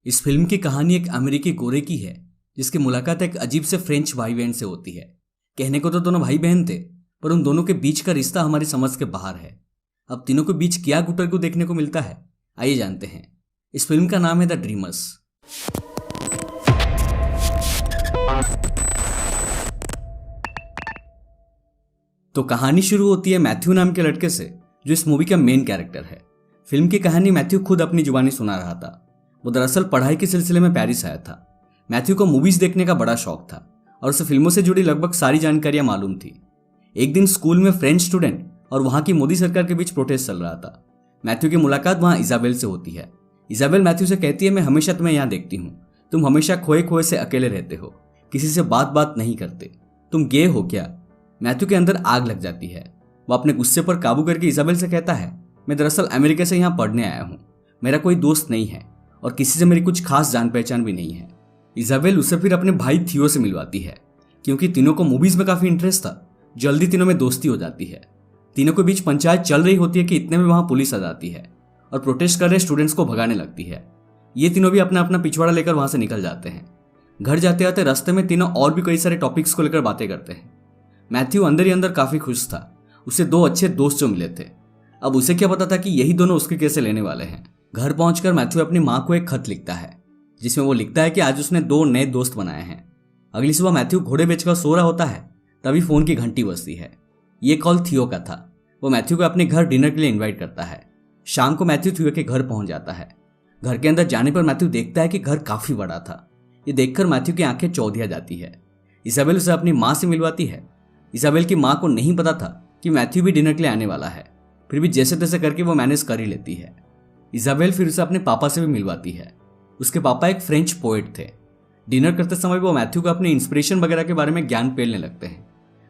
इस फिल्म की कहानी एक अमेरिकी गोरे की है जिसकी मुलाकात एक अजीब से फ्रेंच भाई बहन से होती है। कहने को तो दोनों भाई बहन थे, पर उन दोनों के बीच का रिश्ता हमारी समझ के बाहर है। अब तीनों के बीच क्या गुटर को देखने को मिलता है, आइए जानते हैं। इस फिल्म का नाम है द ड्रीमर्स। तो कहानी शुरू होती है मैथ्यू नाम के लड़के से, जो इस मूवी का मेन कैरेक्टर है। फिल्म की कहानी मैथ्यू खुद अपनी जुबानी सुना रहा था। वो दरअसल पढ़ाई के सिलसिले में पेरिस आया था। मैथ्यू को मूवीज देखने का बड़ा शौक था और उसे फिल्मों से जुड़ी लगभग सारी जानकारियां मालूम थी। एक दिन स्कूल में फ्रेंच स्टूडेंट और वहां की मोदी सरकार के बीच प्रोटेस्ट चल रहा था। मैथ्यू की मुलाकात वहां इजाबेल से होती है। इजाबेल मैथ्यू से कहती है, मैं हमेशा तुम्हें यहाँ देखती हूँ, तुम हमेशा खोए खोए से अकेले रहते हो, किसी से बात नहीं करते, तुम गे हो क्या? मैथ्यू के अंदर आग लग जाती है। वो अपने गुस्से पर काबू करके इजाबेल से कहता है, मैं दरअसल अमेरिका से यहाँ पढ़ने आया हूँ, मेरा कोई दोस्त नहीं है और किसी से मेरी कुछ खास जान पहचान भी नहीं है। इजाबेल उसे फिर अपने भाई थियो से मिलवाती है। क्योंकि तीनों को मूवीज में काफी इंटरेस्ट था, जल्दी तीनों में दोस्ती हो जाती है। तीनों के बीच पंचायत चल रही होती है कि इतने में वहां पुलिस आ जाती है और प्रोटेस्ट कर रहे स्टूडेंट्स को भगाने लगती है। ये तीनों भी अपना अपना पिछवाड़ा लेकर वहां से निकल जाते हैं। घर जाते आते रास्ते में तीनों और भी कई सारे टॉपिक्स को लेकर बातें करते हैं। मैथ्यू अंदर ही अंदर काफी खुश था। उसे दो अच्छे दोस्त जो मिले थे। अब उसे क्या पता था कि यही दोनों उसके केस लेने वाले हैं। घर पहुंचकर मैथ्यू अपनी माँ को एक खत लिखता है, जिसमें वो लिखता है कि आज उसने 2 नए दोस्त बनाए हैं। अगली सुबह मैथ्यू घोड़े बेचकर सो रहा होता है, तभी फोन की घंटी बजती है। ये कॉल थियो का था। वो मैथ्यू को अपने घर डिनर के लिए इन्वाइट करता है। शाम को मैथ्यू थियो के घर पहुंच जाता है। घर के अंदर जाने पर मैथ्यू देखता है कि घर काफी बड़ा था। ये देखकर मैथ्यू की आंखें चौधिया जाती है। इजाबेल उसे अपनी माँ से मिलवाती है। इजाबेल की माँ को नहीं पता था कि मैथ्यू भी डिनर के लिए आने वाला है, फिर भी जैसे तैसे करके वो मैनेज कर ही लेती है। इजाबेल फिर उसे अपने पापा से भी मिलवाती है। उसके पापा एक फ्रेंच पोएट थे। डिनर करते समय वो मैथ्यू को अपने इंस्पिरेशन वगैरह के बारे में ज्ञान पेलने लगते हैं,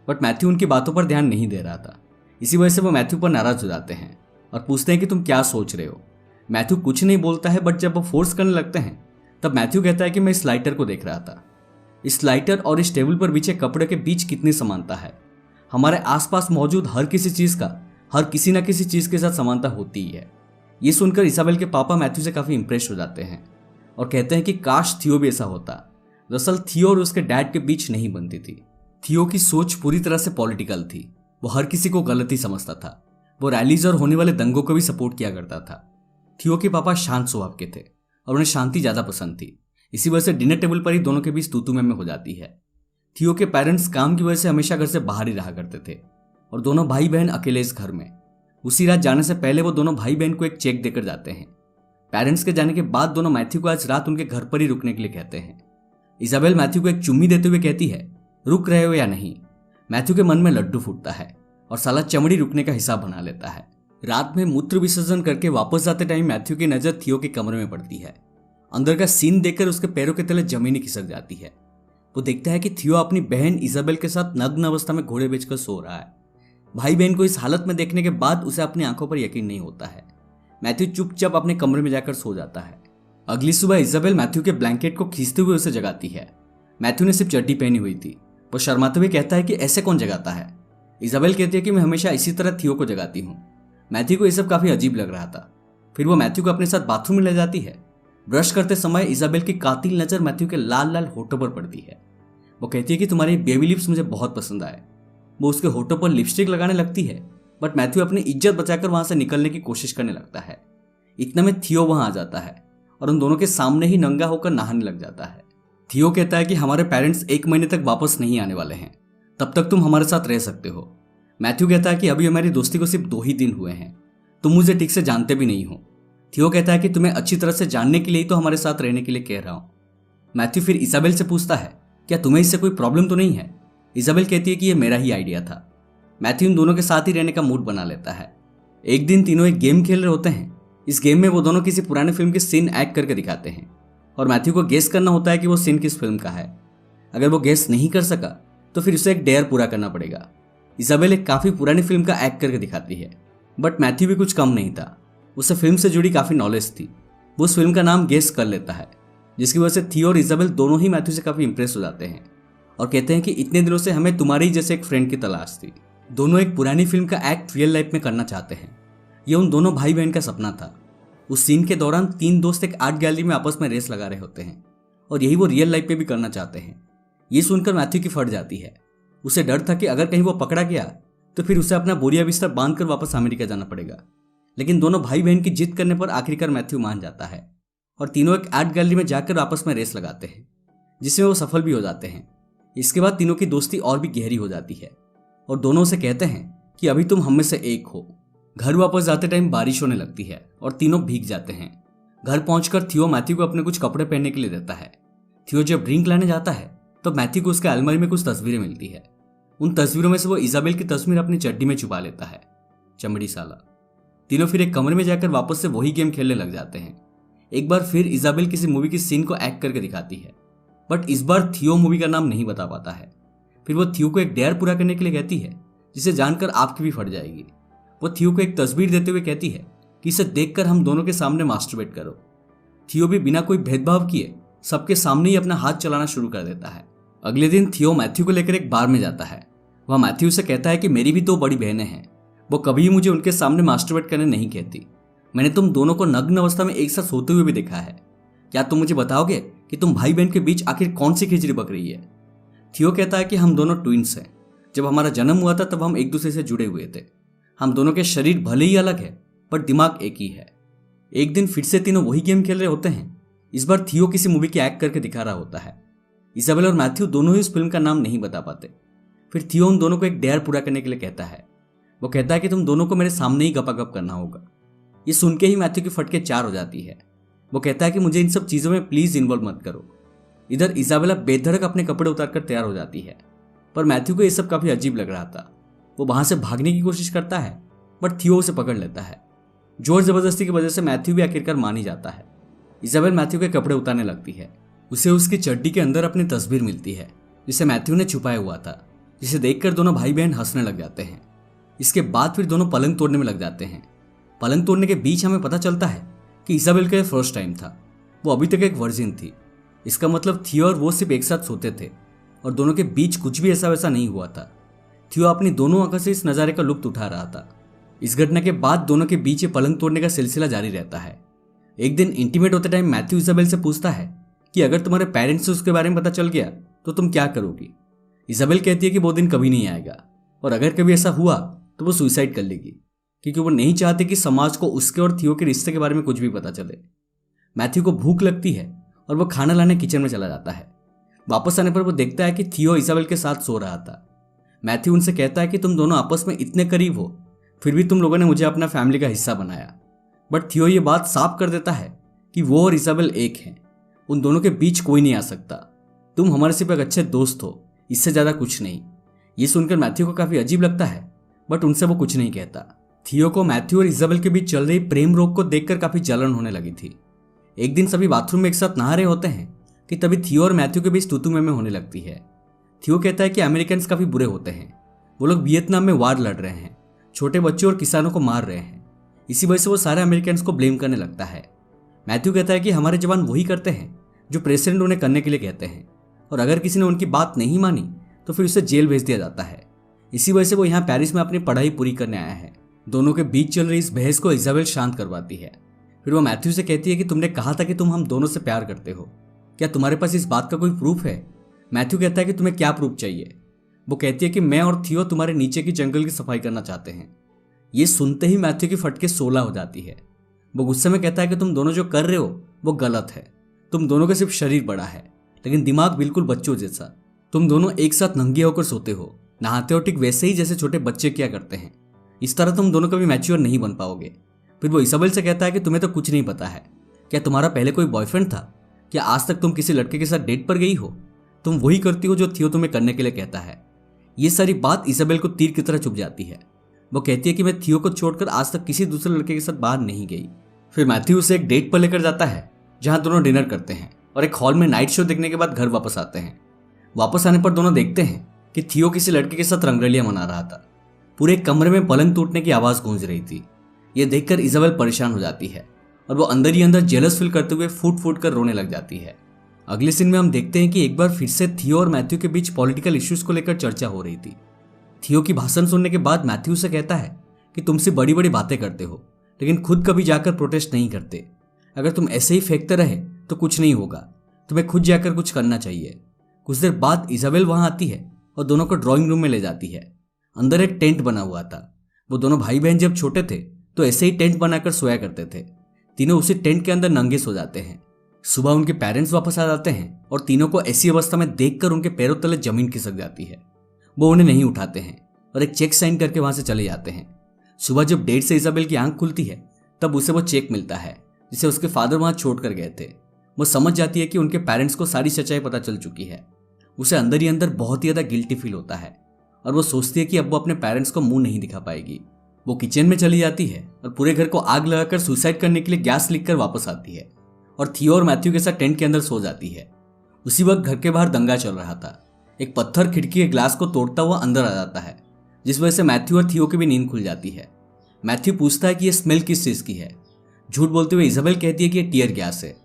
बट मैथ्यू उनकी बातों पर ध्यान नहीं दे रहा था। इसी वजह से वो मैथ्यू पर नाराज हो जाते हैं और पूछते हैं कि तुम क्या सोच रहे हो। मैथ्यू कुछ नहीं बोलता है, बट जब वो फोर्स करने लगते हैं तब मैथ्यू कहता है कि मैं इस लाइटर को देख रहा था। इस लाइटर और इस टेबल पर बिछे कपड़े के बीच कितनी समानता है। हमारे आसपास मौजूद हर किसी चीज का हर किसी न किसी चीज के साथ समानता होती ही है। ये सुनकर इसाबेल के पापा मैथ्यू से काफी इंप्रेस हो जाते हैं और कहते हैं कि काश थियो भी ऐसा होता। दरअसल थियो और उसके डैड के बीच नहीं बनती थी। थियो की सोच पूरी तरह से पॉलिटिकल थी। वो हर किसी को गलत ही समझता था। वो रैलीज और होने वाले दंगों को भी सपोर्ट किया करता था। थियो के पापा शांत स्वभाव के थे और उन्हें शांति ज्यादा पसंद थी। इसी वजह से डिनर टेबल पर ही दोनों के बीच तू में हो जाती है। थियो के पेरेंट्स काम की वजह से हमेशा घर से बाहर ही रहा करते थे और दोनों भाई बहन अकेले इस घर में। उसी रात जाने से पहले वो दोनों भाई बहन को एक चेक देकर जाते हैं। पेरेंट्स के जाने के बाद दोनों मैथ्यू को आज रात उनके घर पर ही रुकने के लिए कहते हैं। इजाबेल मैथ्यू को एक चुम्मी देते हुए कहती है, रुक रहे हो या नहीं? मैथ्यू के मन में लड्डू फूटता है और साला चमड़ी रुकने का हिसाब बना लेता है। रात में मूत्र विसर्जन करके वापस जाते टाइम मैथ्यू की नजर थियो के कमरे में पड़ती है। अंदर का सीन देखकर उसके पैरों के तले जमीन खिसक जाती है। वो देखता है कि थियो अपनी बहन इजाबेल के साथ नग्न अवस्था में घोड़े बेचकर सो रहा है। भाई बहन को इस हालत में देखने के बाद उसे अपनी आंखों पर यकीन नहीं होता है। मैथ्यू चुपचाप अपने कमरे में जाकर सो जाता है। अगली सुबह इजाबेल मैथ्यू के ब्लैंकेट को खींचते हुए उसे जगाती है। मैथ्यू ने सिर्फ चड्डी पहनी हुई थी। वो शर्माते हुए कहता है कि ऐसे कौन जगाता है? इजाबेल कहती है कि मैं हमेशा इसी तरह थियो को जगाती हूँ। मैथ्यू को यह सब काफी अजीब लग रहा था। फिर वो मैथ्यू को अपने साथ बाथरूम में ले जाती है। ब्रश करते समय इजाबेल की कातिल नजर मैथ्यू के लाल लाल होठों पर पड़ती है। वो कहती है कि तुम्हारी बेबी लिप्स मुझे बहुत पसंद आए। वो उसके होठों पर लिपस्टिक लगाने लगती है, बट मैथ्यू अपनी इज्जत बचाकर वहां से निकलने की कोशिश करने लगता है। इतने में थियो वहां आ जाता है और उन दोनों के सामने ही नंगा होकर नहाने लग जाता है। थियो कहता है कि हमारे पेरेंट्स 1 महीने तक वापस नहीं आने वाले हैं, तब तक तुम हमारे साथ रह सकते हो। मैथ्यू कहता है कि अभी हमारी दोस्ती को सिर्फ 2 ही दिन हुए हैं, तुम मुझे ठीक से जानते भी नहीं हो। थियो कहता है कि तुम्हें अच्छी तरह से जानने के लिए ही तो हमारे साथ रहने के लिए कह रहा हूं। मैथ्यू फिर इजाबेल से पूछता है, क्या तुम्हें इससे कोई प्रॉब्लम तो नहीं है? इजाबेल कहती है कि यह मेरा ही आइडिया था। मैथ्यू इन दोनों के साथ ही रहने का मूड बना लेता है। एक दिन तीनों एक गेम खेल रहे होते हैं। इस गेम में वो दोनों किसी पुराने फिल्म के सीन एक्ट करके दिखाते हैं और मैथ्यू को गेस करना होता है कि वो सीन किस फिल्म का है। अगर वो गेस नहीं कर सका तो फिर उसे एक डेयर पूरा करना पड़ेगा। इजाबेल एक काफी पुरानी फिल्म का एक्ट करके दिखाती है, बट मैथ्यू भी कुछ कम नहीं था। उसे फिल्म से जुड़ी काफी नॉलेज थी। वो उस फिल्म का नाम गेस कर लेता है, जिसकी वजह से थियो और इजाबेल दोनों ही मैथ्यू से काफी इंप्रेस हो जाते हैं और कहते हैं कि इतने दिनों से हमें तुम्हारे ही जैसे एक फ्रेंड की तलाश थी। दोनों एक पुरानी फिल्म का एक्ट रियल लाइफ में करना चाहते हैं। यह उन दोनों भाई बहन का सपना था। उस सीन के दौरान तीन दोस्त एक आर्ट गैलरी में आपस में रेस लगा रहे होते हैं और यही वो रियल लाइफ पे भी करना चाहते हैं। ये सुनकर मैथ्यू की फट जाती है। उसे डर था कि अगर कहीं वो पकड़ा गया तो फिर उसे अपना बोरिया बिस्तर बांध कर वापस अमेरिका जाना पड़ेगा। लेकिन दोनों भाई बहन की जिद करने पर आखिरकार मैथ्यू मान जाता है और तीनों एक आर्ट गैलरी में जाकर आपस में रेस लगाते हैं, जिसमें वो सफल भी हो जाते हैं। इसके बाद तीनों की दोस्ती और भी गहरी हो जाती है और दोनों से कहते हैं कि अभी तुम हम में से एक हो। घर वापस जाते टाइम बारिश होने लगती है और तीनों भीग जाते हैं। घर पहुंचकर थियो मैथ्यू को अपने कुछ कपड़े पहनने के लिए देता है। थियो जब ड्रिंक लाने जाता है तो मैथ्यू को उसके अलमारी में कुछ तस्वीरें मिलती है। उन तस्वीरों में से वो इजाबेल की तस्वीर अपनी चड्डी में छुपा लेता है। चमड़ी साला। तीनों फिर एक कमरे में जाकर वापस से वही गेम खेलने लग जाते हैं। एक बार फिर इजाबेल किसी मूवी की सीन को एक्ट करके दिखाती है, बट इस बार थियो मूवी का नाम नहीं बता पाता है। फिर वो थियो को एक डेयर पूरा करने के लिए कहती है, जिसे जानकर आपकी भी फट जाएगी। वो थियो को एक तस्वीर देते हुए कहती है कि इसे देखकर हम दोनों के सामने मास्टरबेट करो। थियो भी बिना कोई भेदभाव किए सबके सामने ही अपना हाथ चलाना शुरू कर देता है। अगले दिन थियो मैथ्यू को लेकर एक बार में जाता है। वह मैथ्यू से कहता है कि मेरी भी दो बड़ी बहनें हैं, वो कभी मुझे उनके सामने मास्टरबेट करने नहीं कहती। मैंने तुम दोनों को नग्न अवस्था में एक साथ सोते हुए भी देखा है। क्या तुम मुझे बताओगे कि तुम भाई बहन के बीच आखिर कौन सी खिचड़ी पक रही है? थियो कहता है कि हम दोनों ट्विंस हैं। जब हमारा जन्म हुआ था तब हम एक दूसरे से जुड़े हुए थे। हम दोनों के शरीर भले ही अलग है पर दिमाग एक ही है। एक दिन फिर से तीनों वही गेम खेल रहे होते हैं। इस बार थियो किसी मूवी की एक्ट करके दिखा रहा होता है। इजाबेल और मैथ्यू दोनों ही उस फिल्म का नाम नहीं बता पाते। फिर थियो उन दोनों को एक डेयर पूरा करने के लिए कहता है। वो कहता है कि तुम दोनों को मेरे सामने ही गपागप करना होगा। ये सुन के ही मैथ्यू की फटके चार हो जाती है। वो कहता है कि मुझे इन सब चीज़ों में प्लीज़ इन्वॉल्व मत करो। इधर इजाबेला बेधड़क अपने कपड़े उतारकर तैयार हो जाती है, पर मैथ्यू को ये सब काफ़ी अजीब लग रहा था। वो वहाँ से भागने की कोशिश करता है, बट थियो उसे पकड़ लेता है। जोर जबरदस्ती की वजह से मैथ्यू भी आखिरकार मान ही जाता है। इजाबेल मैथ्यू के कपड़े उतारने लगती है। उसे उसकी चड्डी के अंदर अपनी तस्वीर मिलती है, जिसे मैथ्यू ने छुपाया हुआ था, जिसे देखकर दोनों भाई बहन हंसने लग जाते हैं। इसके बाद फिर दोनों पलंग तोड़ने में लग जाते हैं। पलंग तोड़ने के बीच हमें पता चलता है कि इजाबेल का फर्स्ट टाइम था। वो अभी तक एक वर्जिन थी। इसका मतलब थियो और वो सिर्फ एक साथ सोते थे और दोनों के बीच कुछ भी ऐसा वैसा नहीं हुआ था। थियो अपनी दोनों आंखों से इस नज़ारे का लुत्फ उठा रहा था। इस घटना के बाद दोनों के बीच ये पलंग तोड़ने का सिलसिला जारी रहता है। एक दिन इंटीमेट होते टाइम मैथ्यू इजाबेल से पूछता है कि अगर तुम्हारे पेरेंट्स से उसके बारे में पता चल गया तो तुम क्या करोगी? इजाबेल कहती है कि वो दिन कभी नहीं आएगा और अगर कभी ऐसा हुआ तो वो सुसाइड कर लेगी, क्योंकि वो नहीं चाहती कि समाज को उसके और थियो के रिश्ते के बारे में कुछ भी पता चले। मैथ्यू को भूख लगती है और वो खाना लाने किचन में चला जाता है। वापस आने पर वो देखता है कि थियो इजाबेल के साथ सो रहा था। मैथ्यू उनसे कहता है कि तुम दोनों आपस में इतने करीब हो, फिर भी तुम लोगों ने मुझे अपना फैमिली का हिस्सा बनाया। बट थियो ये बात साफ कर देता है कि वो और इजाबेल एक हैं। उन दोनों के बीच कोई नहीं आ सकता। तुम हमारे सिर्फ एक अच्छे दोस्त हो, इससे ज़्यादा कुछ नहीं। ये सुनकर मैथ्यू को काफ़ी अजीब लगता है, बट उनसे वो कुछ नहीं कहता। थियो को मैथ्यू और इजाबेल के बीच चल रही प्रेम रोग को देखकर काफ़ी जलन होने लगी थी। एक दिन सभी बाथरूम में एक साथ नहा रहे होते हैं कि तभी थियो और मैथ्यू के बीच तू में होने लगती है। थियो कहता है कि अमेरिकन काफ़ी बुरे होते हैं। वो लोग वियतनाम में वार लड़ रहे हैं, छोटे बच्चों और किसानों को मार रहे हैं। इसी वजह से वो सारे अमेरिकन को ब्लेम करने लगता है। मैथ्यू कहता है कि हमारे जवान वही करते हैं जो प्रेसिडेंट उन्हें करने के लिए कहते हैं, और अगर किसी ने उनकी बात नहीं मानी तो फिर उसे जेल भेज दिया जाता है। इसी वजह से वो यहाँ पेरिस में अपनी पढ़ाई पूरी करने आया है। दोनों के बीच चल रही इस बहस को इजाबेल शांत करवाती है। फिर वो मैथ्यू से कहती है कि तुमने कहा था कि तुम हम दोनों से प्यार करते हो, क्या तुम्हारे पास इस बात का कोई प्रूफ है? मैथ्यू कहता है कि तुम्हें क्या प्रूफ चाहिए? वो कहती है कि मैं और थियो तुम्हारे नीचे की जंगल की सफाई करना चाहते हैं। ये सुनते ही मैथ्यू की फटके 16 हो जाती है। वो गुस्से में कहता है कि तुम दोनों जो कर रहे हो वो गलत है। तुम दोनों का सिर्फ शरीर बड़ा है लेकिन दिमाग बिल्कुल बच्चों जैसा। तुम दोनों एक साथ नंगे होकर सोते हो, नहाते हो ठीक वैसे ही जैसे छोटे बच्चे क्या करते हैं। इस तरह तुम दोनों कभी मैच्योर नहीं बन पाओगे। फिर वो इसाबेल से कहता है कि तुम्हें तो कुछ नहीं पता है। क्या तुम्हारा पहले कोई बॉयफ्रेंड था? क्या आज तक तुम किसी लड़के के साथ डेट पर गई हो? तुम वही करती हो जो थियो तुम्हें करने के लिए कहता है। ये सारी बात इसाबेल को तीर की तरह चुभ जाती है। वो कहती है कि मैं थियो को छोड़कर आज तक किसी दूसरे लड़के के साथ बाहर नहीं गई। फिर मैथ्यू उसे एक डेट पर लेकर जाता है जहां दोनों डिनर करते हैं और एक हॉल में नाइट शो देखने के बाद घर वापस आते हैं। वापस आने पर दोनों देखते हैं कि थियो किसी लड़के के साथ रंगरलियां मना रहा था। पूरे कमरे में पलंग टूटने की आवाज़ गूंज रही थी। ये देखकर इसाबेल परेशान हो जाती है और वो अंदर ही अंदर जेलस फील करते हुए फूट फूट कर रोने लग जाती है। अगले सीन में हम देखते हैं कि एक बार फिर से थियो और मैथ्यू के बीच पॉलिटिकल इश्यूज को लेकर चर्चा हो रही थी। थियो की भाषण सुनने के बाद मैथ्यू से कहता है कि तुमसे बड़ी बड़ी बातें करते हो लेकिन खुद कभी जाकर प्रोटेस्ट नहीं करते। अगर तुम ऐसे ही फेंकते रहे तो कुछ नहीं होगा, तुम्हें खुद जाकर कुछ करना चाहिए। कुछ देर बाद इजाबेल वहां आती है और दोनों को ड्राइंग रूम में ले जाती है। अंदर एक टेंट बना हुआ था। वो दोनों भाई बहन जब छोटे थे तो ऐसे ही टेंट बनाकर सोया करते थे। तीनों उसी टेंट के अंदर नंगे सो जाते हैं। सुबह उनके पेरेंट्स वापस आ जाते हैं और तीनों को ऐसी अवस्था में देखकर उनके पैरों तले जमीन खिसक जाती है। वो उन्हें नहीं उठाते हैं और एक चेक साइन करके वहां से चले जाते हैं। सुबह जब डेढ़ से इजाबेल की आंख खुलती है तब उसे वो चेक मिलता है जिसे उसके फादर वहां छोड़ कर गए थे। वो समझ जाती है कि उनके पेरेंट्स को सारी सच्चाई पता चल चुकी है। उसे अंदर ही अंदर बहुत ही ज्यादा गिल्टी फील होता है और वो सोचती है कि अब वो अपने पेरेंट्स को मुंह नहीं दिखा पाएगी। वो किचन में चली जाती है और पूरे घर को आग लगाकर सुसाइड करने के लिए गैस लिखकर वापस आती है और थियो और मैथ्यू के साथ टेंट के अंदर सो जाती है। उसी वक्त घर के बाहर दंगा चल रहा था। एक पत्थर खिड़की के ग्लास को तोड़ता हुआ अंदर आ जाता है, जिस वजह से मैथ्यू और थियो की भी नींद खुल जाती है। मैथ्यू पूछता है कि यह स्मेल किस चीज की है। झूठ बोलते हुए इजाबेल कहती है कि यह टीयर गैस है।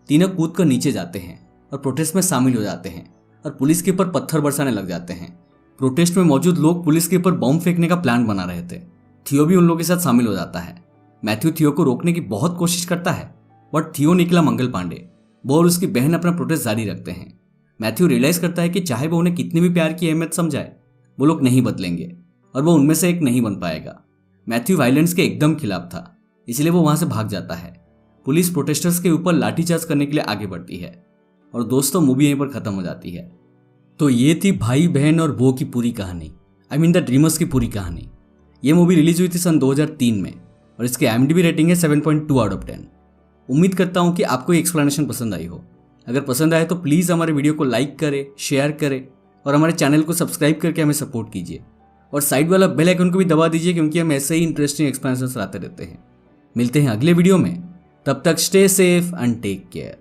तीनों कूद कर नीचे जाते हैं और प्रोटेस्ट में शामिल हो जाते हैं और पुलिस के ऊपर पत्थर बरसाने लग जाते हैं। प्रोटेस्ट में मौजूद लोग पुलिस के ऊपर बॉम्ब फेंकने का प्लान बना रहे थे। थियो भी उन लोगों के साथ शामिल हो जाता है। मैथ्यू थियो को रोकने की बहुत कोशिश करता है, बट थियो निकला मंगल पांडे। वो और उसकी बहन अपना प्रोटेस्ट जारी रखते हैं। मैथ्यू रियलाइज करता है कि चाहे वो उन्हें कितनी भी प्यार की अहमियत समझाए, वो लोग नहीं बदलेंगे और वो उनमें से एक नहीं बन पाएगा। मैथ्यू वायलेंस के एकदम खिलाफ था, इसलिए वो वहां से भाग जाता है। पुलिस प्रोटेस्टर्स के ऊपर लाठीचार्ज करने के लिए आगे बढ़ती है और दोस्तों मूवी यहीं पर खत्म हो जाती है। तो ये थी भाई बहन और वो की पूरी कहानी, आई मीन द ड्रीमर्स की पूरी कहानी। ये मूवी रिलीज हुई थी सन 2003 में और इसकी IMDb रेटिंग है 7.2 आउट ऑफ 10। उम्मीद करता हूँ कि आपको ये एक्सप्लेनेशन पसंद आई हो। अगर पसंद आए तो प्लीज़ हमारे वीडियो को लाइक करें, शेयर करें और हमारे चैनल को सब्सक्राइब करके हमें सपोर्ट कीजिए और साइड वाला बेल आइकन को भी दबा दीजिए, क्योंकि हम ऐसे ही इंटरेस्टिंग एक्सप्लेनेशन लाते रहते हैं। मिलते हैं अगले वीडियो में, तब तक stay safe and take care.